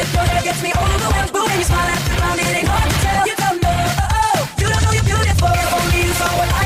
Your hair gets me overwhelmed, but when you smile at the ground, it ain't hard to tell. You don't know, you don't know you're beautiful. Only you saw what I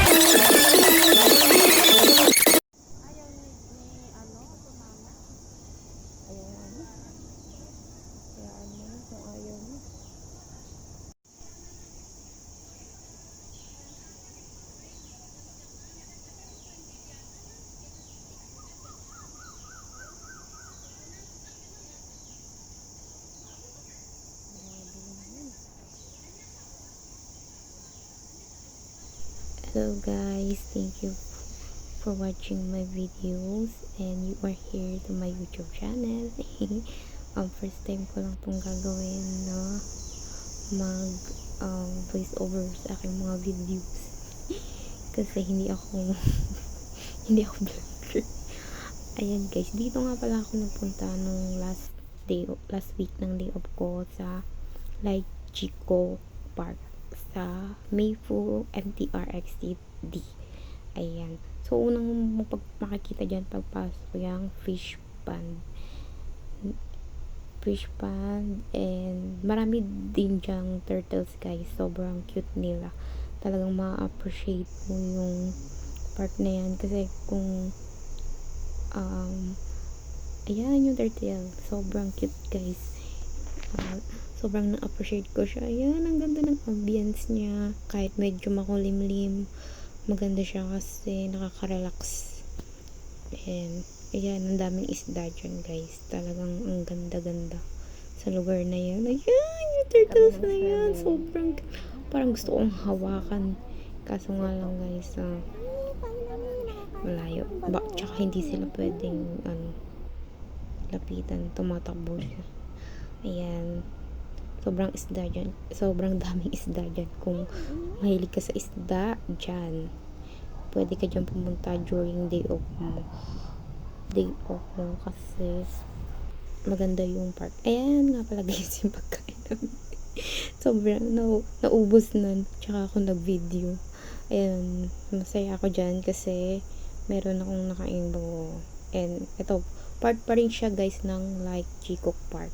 Hello guys, thank you for watching my videos and you are here to my YouTube channel. First time ko lang itong gagawin na mag voice over sa aking mga videos kasi hindi ako hindi ako vlogger. Ayan guys, dito nga pala ako nagpunta nung last week ng day off ko sa Like Chico Park sa Mayfu MTRXD. Ayan. So, unang makikita dyan pagpasok yung fish pond and marami din dyang turtles guys. Sobrang cute nila. Talagang ma-appreciate mo yung park na yan kasi kung ayan yung turtle. Sobrang cute guys. Sobrang na-appreciate ko siya. Ayan, ang ganda ng ambience niya. Kahit medyo makulimlim, maganda siya kasi nakaka-relax. And, ayan, ang daming isda dyan, guys. Talagang ang ganda-ganda sa lugar na yan. Ayan, yung turtles na yan. Sobrang, parang gusto kong hawakan. Kaso nga lang, guys, malayo. Tsaka hindi sila pwedeng, lapitan. Tumatakbo siya. Ayan. Sobrang daming isda dyan. Kung mahilig ka sa isda dyan, pwede ka dyan pumunta during day off mo kasi maganda yung park. Ayan nga pala guys yung pagkain namin. Sobrang naubos na tsaka ako nag video. Ayan, masaya ako dyan kasi meron akong nakain bago. And ito, part pa rin siya guys ng Like Chico Park.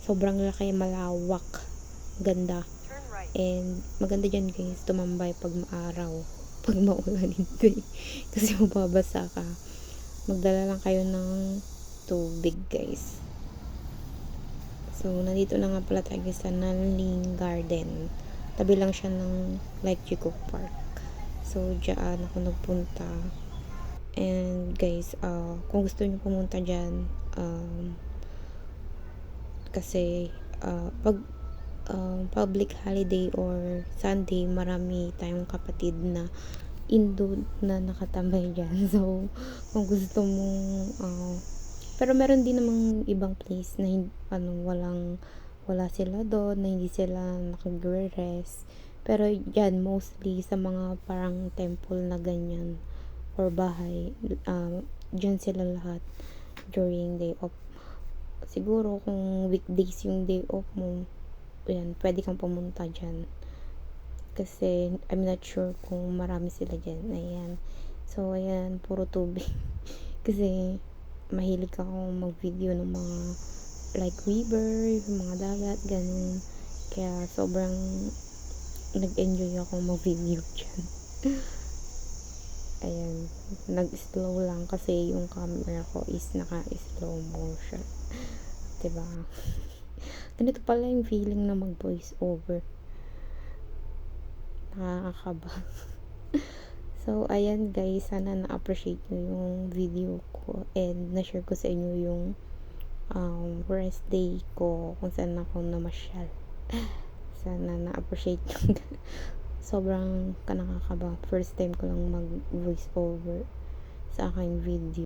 Sobrang laki, malawak, ganda. And maganda dyan guys, tumambay pag maaraw, pag maulan hindi. Kasi mababasa ka. Magdala lang kayo ng tubig guys. So, nandito na nga pala tayo sa Nanling Garden. Tabi lang siya ng Like Chico Park. So, dyan ako nagpunta. And guys, kung gusto niyo pumunta dyan, kasi pag public holiday or Sunday, marami tayong kapatid na Indo na nakatambay dyan. So, kung gusto mong pero meron din namang ibang place na wala sila doon, na hindi sila nakagre-rest. Pero yan, mostly sa mga parang temple na ganyan or bahay, dyan sila lahat during day off. Siguro kung weekdays yung day off mo, ayan, pwede kang pumunta dyan. Kasi, I'm not sure kung marami sila dyan. Ayan. So, ayan, puro tubig. Kasi, mahilig ako mag-video ng mga like river, mga dagat, ganun. Kaya, sobrang nag-enjoy ako mag-video dyan. Ayan. Nag-slow lang kasi yung camera ko is naka-slow motion. Diba? Ganito pala yung feeling na mag voice over. Nakakaba. So, ayan guys, sana na-appreciate nyo yung video ko and na-share ko sa inyo yung rest day ko kung saan ako namasyal. Sana na-appreciate nyo. Sobrang nakakaba. First time ko lang mag voice over sa aking video.